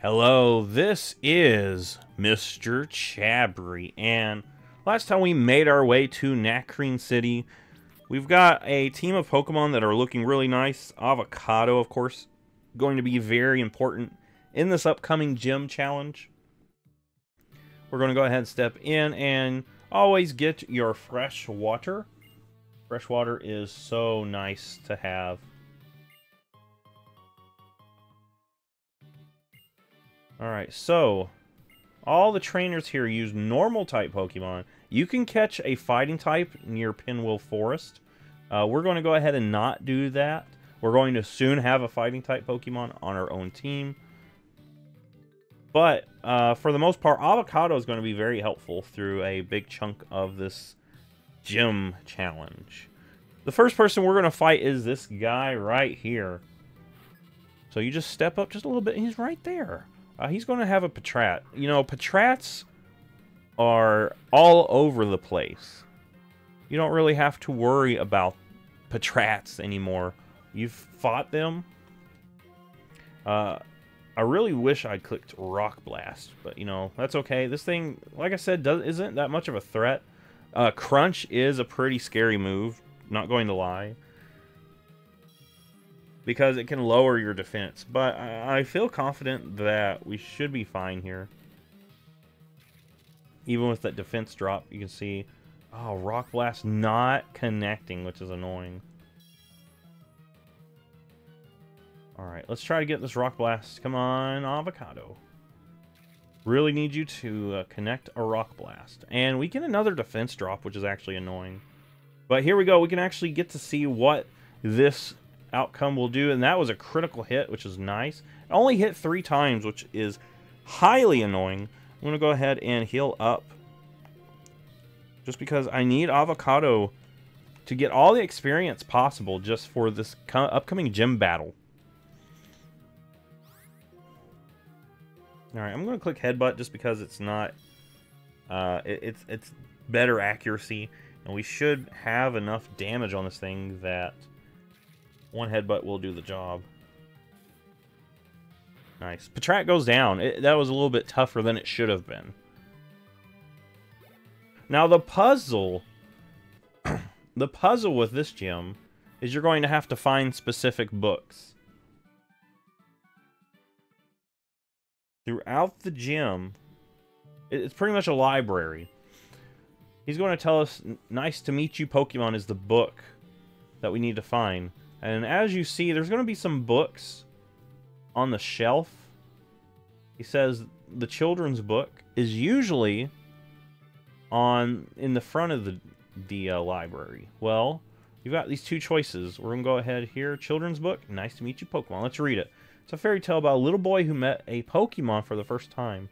Hello, this is MrChabry, and last time we made our way to Nakreen City, we've got a team of Pokemon that are looking really nice. Avocado, of course, going to be very important in this upcoming gym challenge. We're going to go ahead and step in and always get your fresh water. Fresh water is so nice to have. Alright, so all the trainers here use normal type Pokemon. You can catch a fighting type near Pinwheel Forest. We're going to go ahead and not do that. We're going to soon have a fighting type Pokemon on our own team. But for the most part, Avocado is going to be very helpful through a big chunk of this gym challenge. The first person we're going to fight is this guy right here. So you just step up just a little bit and he's right there. He's going to have a Patrat. You know, Patrats are all over the place. You don't really have to worry about Patrats anymore. You've fought them. I really wish I'd clicked Rock Blast, but you know, that's okay. This thing, like I said, isn't that much of a threat. Crunch is a pretty scary move, not going to lie, because it can lower your defense. But I feel confident that we should be fine here. Even with that defense drop, you can see, oh, Rock Blast not connecting, which is annoying. Alright, let's try to get this Rock Blast. Come on, Avocado. Really need you to connect a Rock Blast. And we get another defense drop, which is actually annoying. But here we go. We can actually get to see what this outcome will do, and that was a critical hit, which is nice. It only hit 3 times, which is highly annoying. I'm going to go ahead and heal up, just because I need Avocado to get all the experience possible just for this upcoming gym battle. Alright, I'm going to click Headbutt just because it's not... it's better accuracy, and we should have enough damage on this thing that one headbutt will do the job. Nice. Patrat goes down. That was a little bit tougher than it should have been. Now the puzzle... the puzzle with this gym is you're going to have to find specific books. Throughout the gym, it's pretty much a library. He's going to tell us, nice to meet you, Pokemon, is the book that we need to find. And as you see, there's going to be some books on the shelf. He says the children's book is usually in the front of the library. Well, you've got these 2 choices. We're going to go ahead here. Children's book, nice to meet you, Pokemon. Let's read it. It's a fairy tale about a little boy who met a Pokemon for the first time.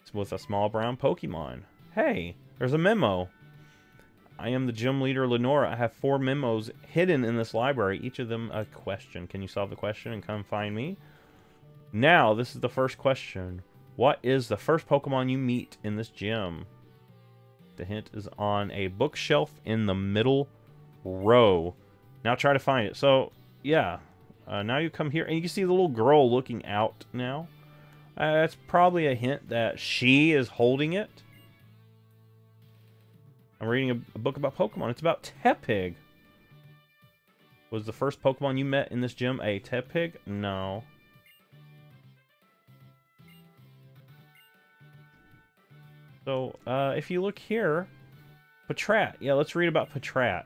It's with a small brown Pokemon. Hey, there's a memo. I am the gym leader, Lenora. I have 4 memos hidden in this library, each of them a question. Can you solve the question and come find me? Now, this is the first question. What is the first Pokemon you meet in this gym? The hint is on a bookshelf in the middle row. Now try to find it. So, yeah. Now you come here, and you can see the little girl looking out now. That's probably a hint that she is holding it. I'm reading a book about Pokemon. It's about Tepig. Was the first Pokemon you met in this gym a Tepig? No. So, if you look here, Patrat. Yeah, let's read about Patrat.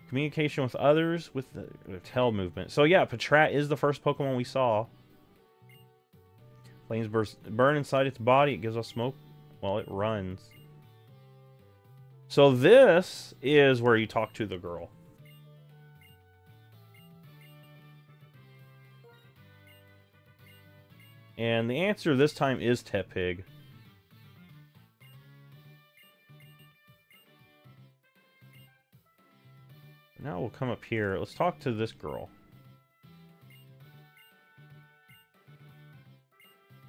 Communication with others with the tail movement. So, yeah, Patrat is the first Pokemon we saw. Flames burn inside its body. It gives off smoke while it runs. So this is where you talk to the girl. And the answer this time is Tepig. Now we'll come up here. Let's talk to this girl.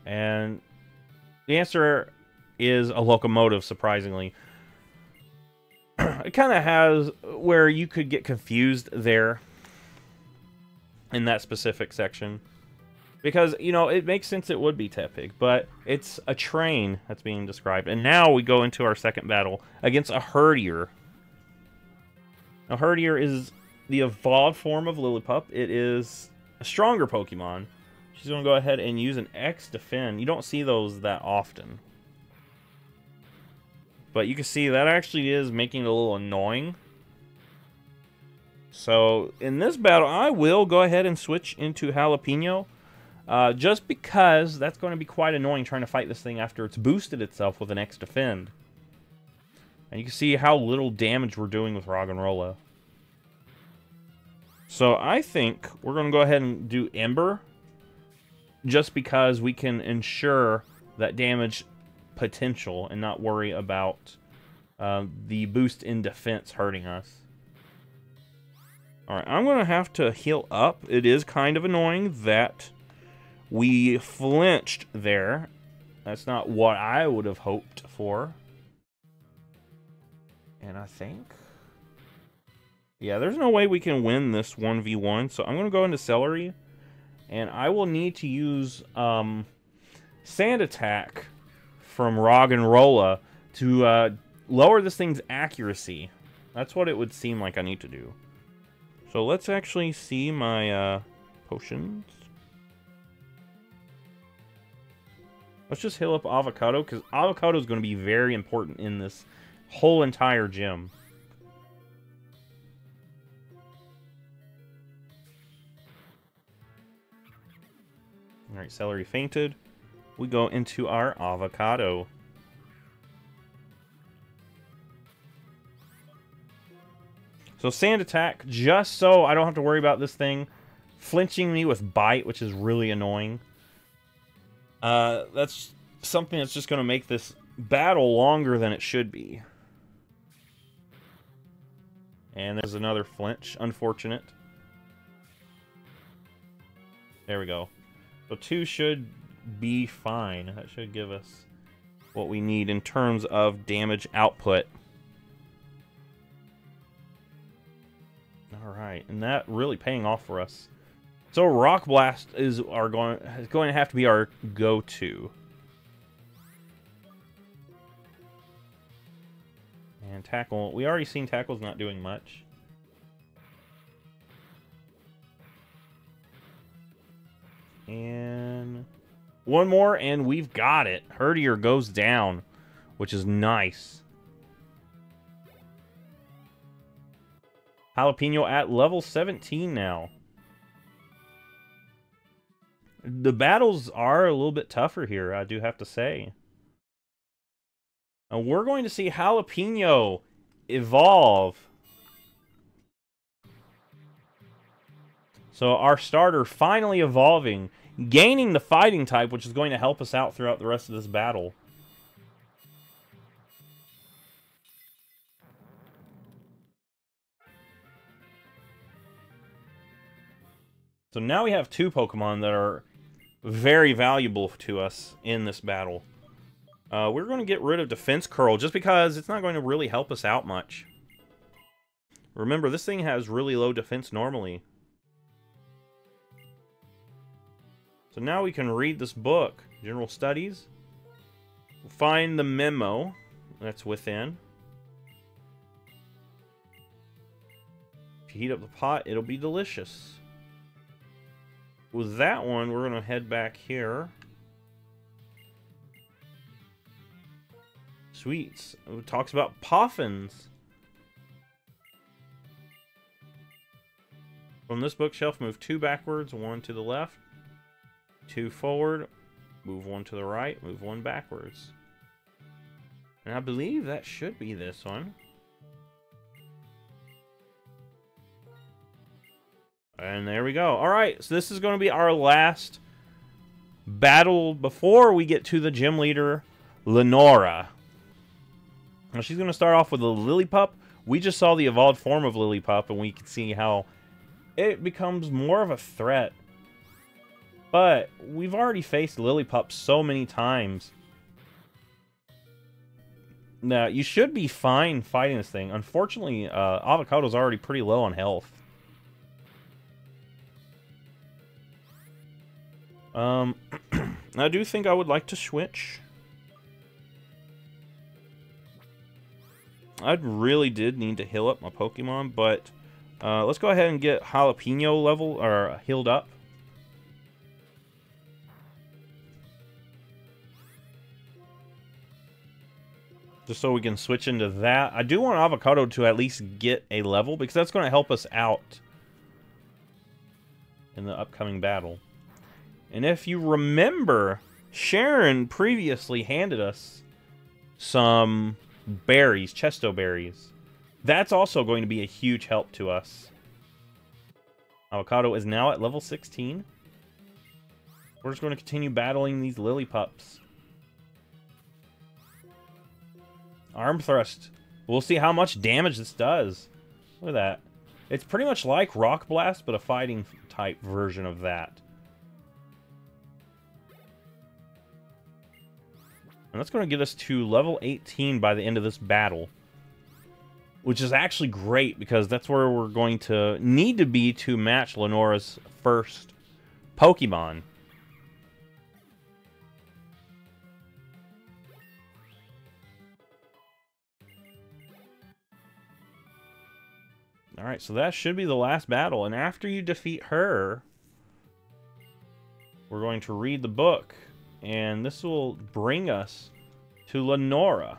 And the answer is a locomotive, surprisingly. It kind of has where you could get confused there in that specific section. Because, you know, it makes sense it would be Tepig, but it's a train that's being described. And now we go into our second battle against a Herdier. Now, Herdier is the evolved form of Lillipup. It is a stronger Pokemon. She's going to go ahead and use an X Defend. You don't see those that often. But you can see that actually is making it a little annoying. So, in this battle, I will go ahead and switch into Jalapeno. Just because that's going to be quite annoying trying to fight this thing after it's boosted itself with an X Defend. And you can see how little damage we're doing with Roggenrola. So I think we're going to go ahead and do Ember. Just because we can ensure that damage potential and not worry about the boost in defense hurting us. Alright, I'm going to have to heal up. It is kind of annoying that we flinched there. That's not what I would have hoped for. And I think... yeah, there's no way we can win this 1v1. So I'm going to go into Celery. And I will need to use Sand Attack from Roggenrola to lower this thing's accuracy. That's what it would seem like I need to do. So let's actually see my potions. Let's just heal up Avocado, because Avocado is going to be very important in this whole entire gym. Alright, Celery fainted. We go into our Avocado. So Sand Attack, just so I don't have to worry about this thing flinching me with Bite, which is really annoying. That's something that's just going to make this battle longer than it should be. And there's another flinch. Unfortunate. There we go. So 2 should be fine. That should give us what we need in terms of damage output. Alright, and that really paying off for us. So Rock Blast is going to have to be our go-to. And Tackle, we already seen Tackle's not doing much. And one more, and we've got it. Herdier goes down, which is nice. Jalapeno at level 17 now. The battles are a little bit tougher here, I do have to say. And we're going to see Jalapeno evolve. So our starter finally evolving, gaining the fighting type, which is going to help us out throughout the rest of this battle. So now we have 2 Pokemon that are very valuable to us in this battle. We're going to get rid of Defense Curl just because it's not going to really help us out much. Remember, this thing has really low defense normally. So now we can read this book, General Studies. Find the memo that's within. If you heat up the pot, it'll be delicious. With that one, we're going to head back here. Sweets. It talks about Poffins. From this bookshelf, move 2 backwards, 1 to the left. 2 forward, move 1 to the right, move 1 backwards. And I believe that should be this one. And there we go. Alright, so this is going to be our last battle before we get to the gym leader, Lenora. Now she's going to start off with a Lillipup. We just saw the evolved form of Lillipup, and we can see how it becomes more of a threat. But we've already faced Lillipup so many times. Now, you should be fine fighting this thing. Unfortunately, Avocado's already pretty low on health. I do think I would like to switch. I really did need to heal up my Pokemon, but let's go ahead and get Jalapeno level, or healed up. Just so we can switch into that. I do want Avocado to at least get a level, because that's going to help us out in the upcoming battle. And if you remember, Sharon previously handed us some berries, Chesto berries. That's also going to be a huge help to us. Avocado is now at level 16. We're just going to continue battling these Lillipups. Arm Thrust. We'll see how much damage this does. Look at that. It's pretty much like Rock Blast, but a fighting type version of that. And that's going to get us to level 18 by the end of this battle. Which is actually great, because that's where we're going to need to be to match Lenora's first Pokemon. Alright, so that should be the last battle. And after you defeat her, we're going to read the book. And this will bring us to Lenora.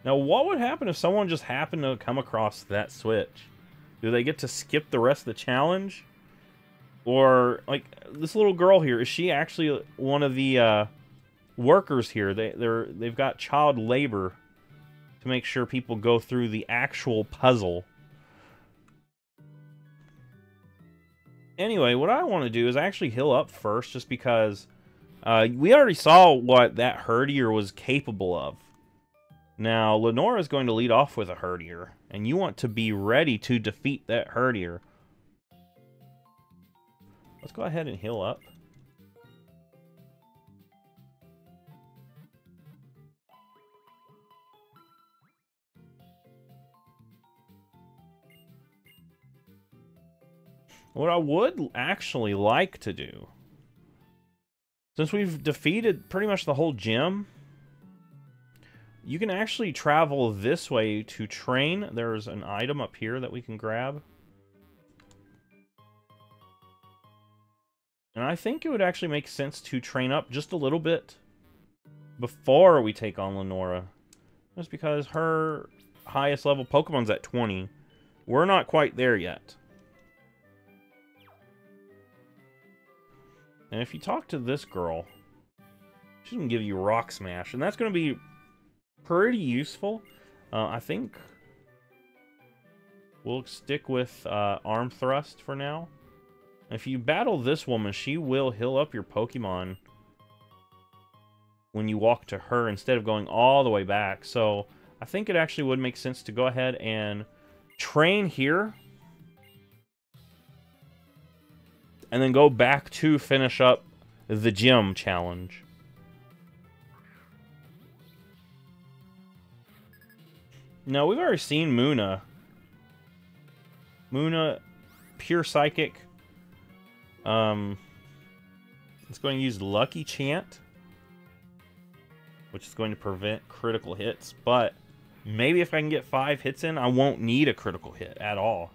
Now, what would happen if someone just happened to come across that switch? Do they get to skip the rest of the challenge? Or, like, this little girl here, is she actually one of the workers here? They've got child labor to make sure people go through the actual puzzle. Anyway, what I want to do is actually heal up first, just because we already saw what that Herdier was capable of. Now, Lenora is going to lead off with a Herdier, and you want to be ready to defeat that Herdier. Let's go ahead and heal up. What I would actually like to do, since we've defeated pretty much the whole gym, you can actually travel this way to train. There's an item up here that we can grab. And I think it would actually make sense to train up just a little bit before we take on Lenora. Just because her highest level Pokemon's at 20. We're not quite there yet. And if you talk to this girl, she's going to give you Rock Smash. And that's going to be pretty useful. I think we'll stick with Arm Thrust for now. If you battle this woman, she will heal up your Pokemon when you walk to her instead of going all the way back. So I think it actually would make sense to go ahead and train here. And then go back to finish up the gym challenge. Now, we've already seen Munna. Munna, pure psychic. It's going to use Lucky Chant, which is going to prevent critical hits. But maybe if I can get 5 hits in, I won't need a critical hit at all.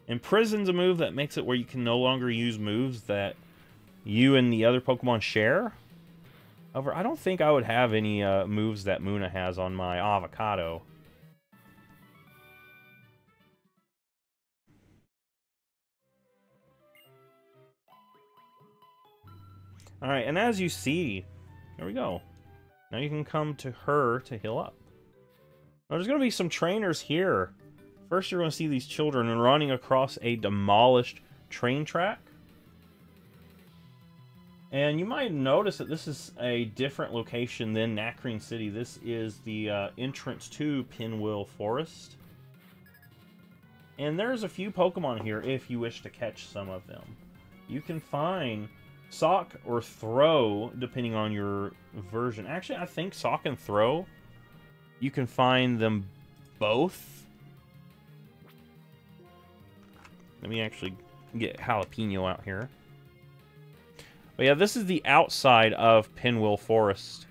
Imprison's a move that makes it where you can no longer use moves that you and the other Pokemon share. However, I don't think I would have any moves that Munna has on my Avocado. Alright, and as you see, there we go. Now you can come to her to heal up. Now, there's going to be some trainers here. First, you're going to see these children running across a demolished train track. And you might notice that this is a different location than Nacrene City. This is the entrance to Pinwheel Forest. And there's a few Pokemon here if you wish to catch some of them. You can find Sock or throw, depending on your version. Actually, I think sock and throw, you can find them both. Let me actually get jalapeno out here. But yeah, this is the outside of Pinwheel Forest.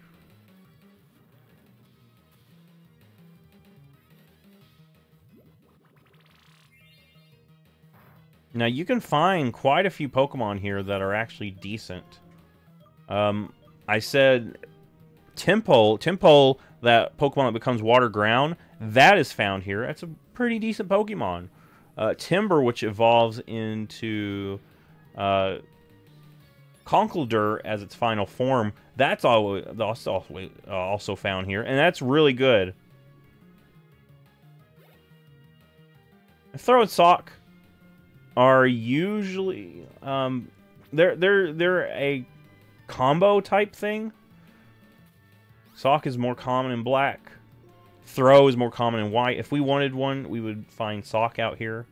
Now, you can find quite a few Pokemon here that are actually decent. I said Tempo, that Pokemon that becomes water ground, that is found here. That's a pretty decent Pokemon. Timber, which evolves into Conkeldurr as its final form, that's also found here, and that's really good. Throw and Sock are usually they're a combo type thing. Sock is more common in black. Throw is more common in white. If we wanted one, we would find Sock out here.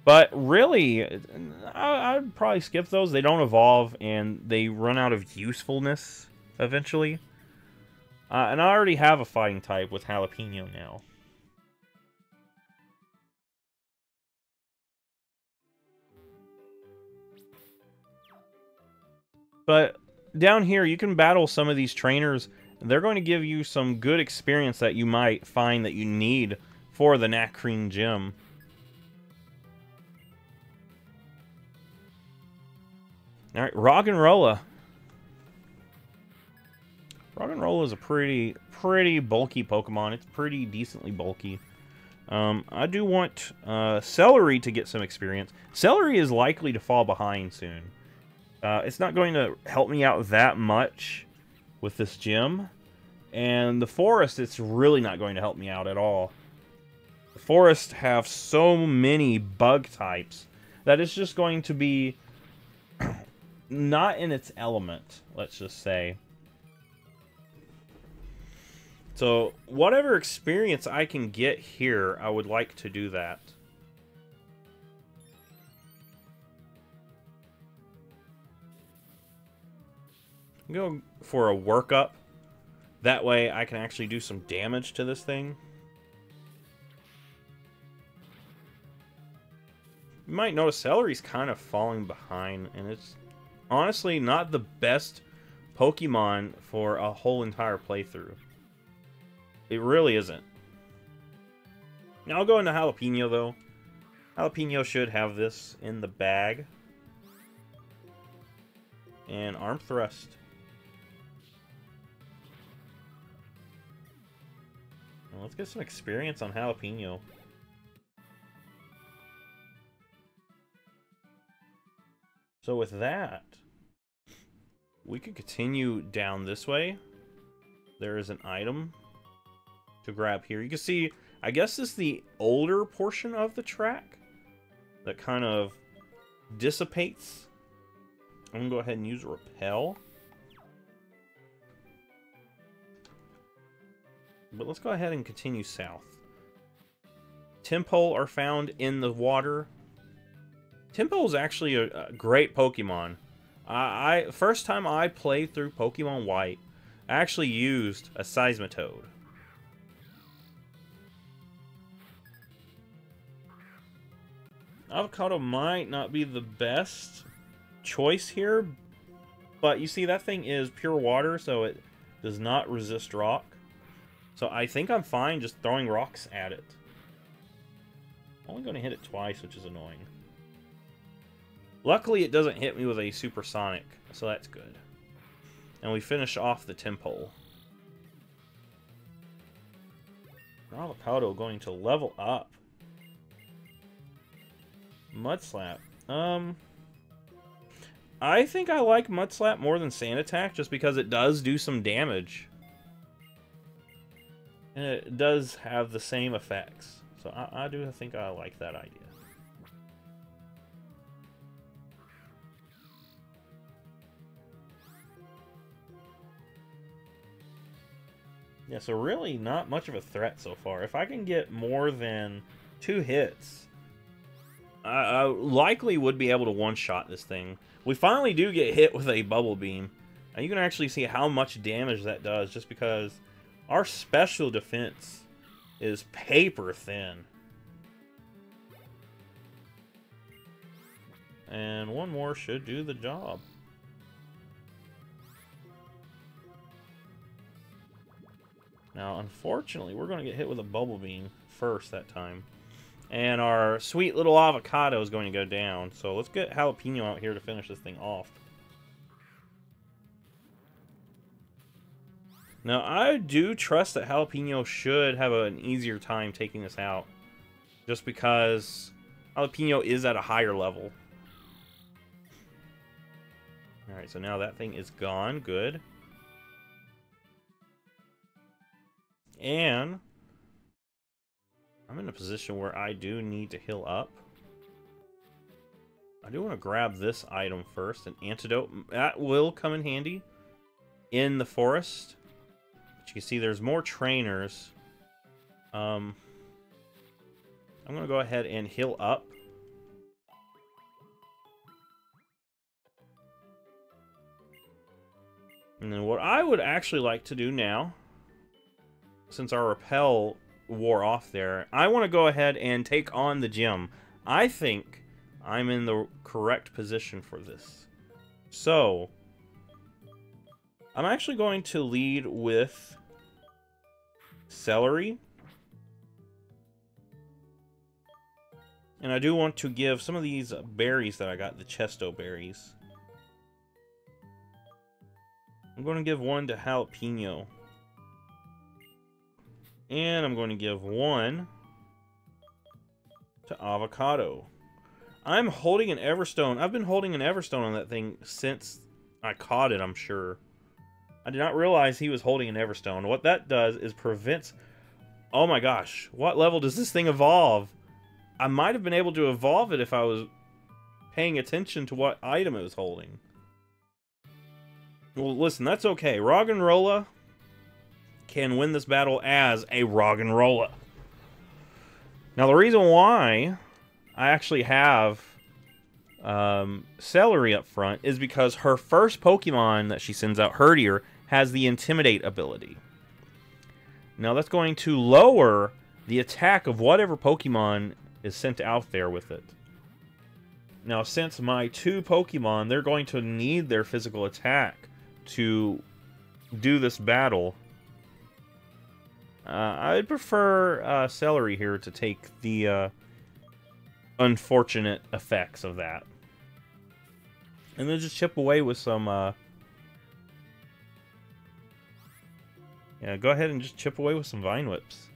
But really, I'd probably skip those. They don't evolve, and they run out of usefulness eventually. And I already have a fighting type with Jalapeno now. But down here, you can battle some of these trainers. They're going to give you some good experience that you might find that you need for the Nacrene Gym. Alright, Roggenrola. Roggenrola is a pretty bulky Pokemon. It's pretty decently bulky. I do want Celery to get some experience. Celery is likely to fall behind soon. It's not going to help me out that much with this gym. And the forest, it's really not going to help me out at all. The forest have so many bug types that it's just going to be not in its element, let's just say. So, whatever experience I can get here, I would like to do that. Go for a workup. That way I can actually do some damage to this thing. You might notice Celery's kind of falling behind, and it's honestly not the best Pokemon for a whole entire playthrough. It really isn't. Now I'll go into Jalapeno, though. Jalapeno should have this in the bag. And Arm Thrust. Well, let's get some experience on Jalapeno. So with that, we could continue down this way. There is an item to grab here. You can see, I guess this is the older portion of the track that kind of dissipates. I'm going to go ahead and use Repel. But let's go ahead and continue south. Tempo are found in the water. Tempo is actually a great Pokemon. First time I played through Pokemon White, I actually used a Seismitoad. Avocado might not be the best choice here, but you see that thing is pure water, so it does not resist rock. So I think I'm fine just throwing rocks at it. I'm only going to hit it twice, which is annoying. Luckily, it doesn't hit me with a supersonic, so that's good. And we finish off the Tempo. Avocado going to level up. Mudslap. I think I like Mudslap more than Sand Attack just because it does do some damage. And it does have the same effects. So I do think I like that idea. Yeah, so really not much of a threat so far. If I can get more than 2 hits, I likely would be able to one-shot this thing. We finally do get hit with a Bubble Beam. And you can actually see how much damage that does just because our special defense is paper thin. And one more should do the job. Now, unfortunately, we're going to get hit with a Bubble Beam first that time. And our sweet little avocado is going to go down. So let's get Jalapeno out here to finish this thing off. Now, I do trust that Jalapeno should have an easier time taking this out. Just because Jalapeno is at a higher level. Alright, so now that thing is gone. Good. And I'm in a position where I do need to heal up. I do want to grab this item first, an antidote. That will come in handy in the forest. But you can see there's more trainers. I'm going to go ahead and heal up. And then what I would actually like to do now, since our repel wore off there, I want to go ahead and take on the gym. I think I'm in the correct position for this. So, I'm actually going to lead with celery. And I do want to give some of these berries that I got, the Chesto berries. I'm going to give one to Jalapeno. And I'm going to give one to Avocado. I'm holding an Everstone. I've been holding an Everstone on that thing since I caught it, I'm sure. I did not realize he was holding an Everstone. What that does is prevents... Oh my gosh, what level does this thing evolve? I might have been able to evolve it if I was paying attention to what item it was holding. Well, listen, that's okay. Roggenrola can win this battle as a Roggenrola. Now, the reason why I actually have Celery up front is because her first Pokemon that she sends out, Herdier, has the Intimidate ability. Now, that's going to lower the attack of whatever Pokemon is sent out there with it. Now, since my two Pokemon, they're going to need their physical attack to do this battle, I'd prefer Celery here to take the unfortunate effects of that. And then just chip away with some... yeah, go ahead and just chip away with some Vine Whips.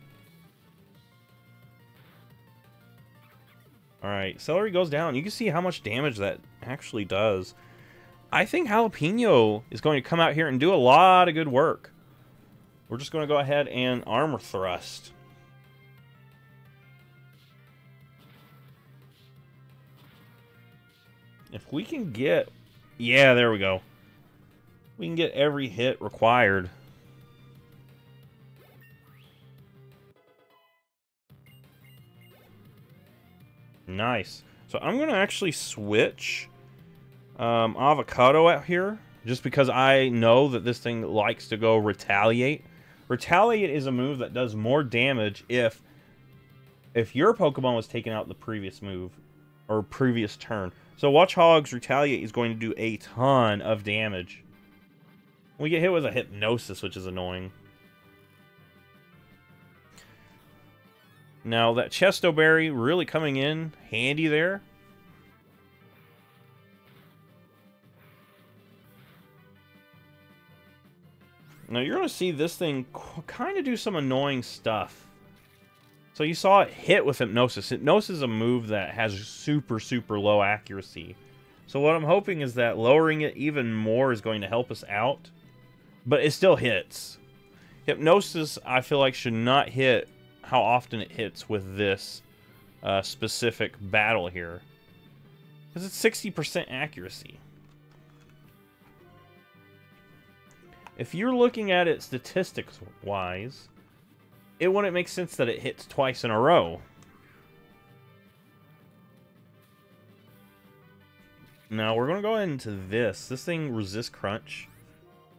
Alright, Celery goes down. You can see how much damage that actually does. I think Jalapeno is going to come out here and do a lot of good work. We're just going to go ahead and Armor Thrust. If we can get... yeah, there we go. We can get every hit required. Nice. So I'm going to actually switch Avocado out here, just because I know that this thing likes to go Retaliate. Retaliate is a move that does more damage if your Pokemon was taken out the previous move, or previous turn. So Watch Hog's Retaliate is going to do a ton of damage. We get hit with a Hypnosis, which is annoying. Now, that Chesto Berry really coming in handy there. Now, you're going to see this thing kind of do some annoying stuff. So you saw it hit with Hypnosis. Hypnosis is a move that has super, super low accuracy. So what I'm hoping is that lowering it even more is going to help us out. But it still hits. Hypnosis, I feel like, should not hit how often it hits with this specific battle here. Because it's 60% accuracy. If you're looking at it statistics-wise, it wouldn't make sense that it hits twice in a row. Now, we're going to go into this. This thing resists crunch.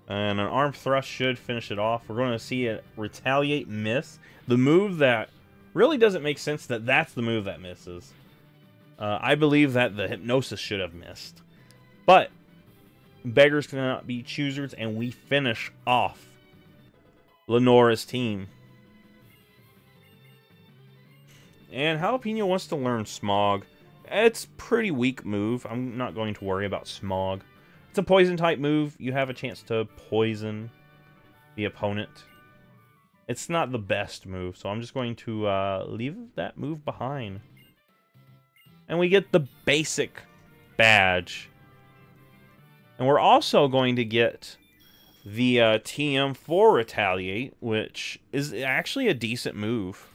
And an arm thrust should finish it off. We're going to see it retaliate, miss. The move that really doesn't make sense that that's the move that misses. I believe that the hypnosis should have missed. But beggars cannot be choosers, and we finish off Lenora's team. And Jalapeno wants to learn Smog. It's pretty weak move. I'm not going to worry about Smog. It's a poison type move. You have a chance to poison the opponent. It's not the best move, so I'm just going to leave that move behind. And we get the basic badge. And we're also going to get the TM for Retaliate, which is actually a decent move.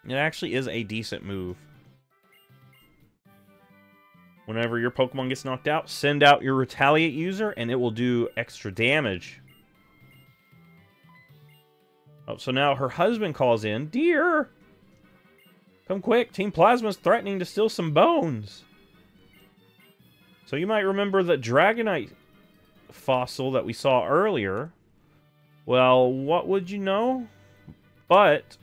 It actually is a decent move. Whenever your Pokemon gets knocked out, send out your Retaliate user, and it will do extra damage. Oh, so now her husband calls in. Dear! Come quick, Team Plasma's threatening to steal some bones. So you might remember that Dragonite fossil that we saw earlier. Well, what would you know? But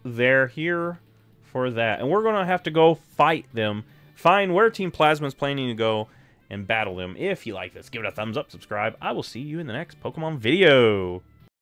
they're here for that. And we're going to have to go fight them. Find where Team Plasma is planning to go and battle them. If you like this, give it a thumbs up, subscribe. I will see you in the next Pokemon video.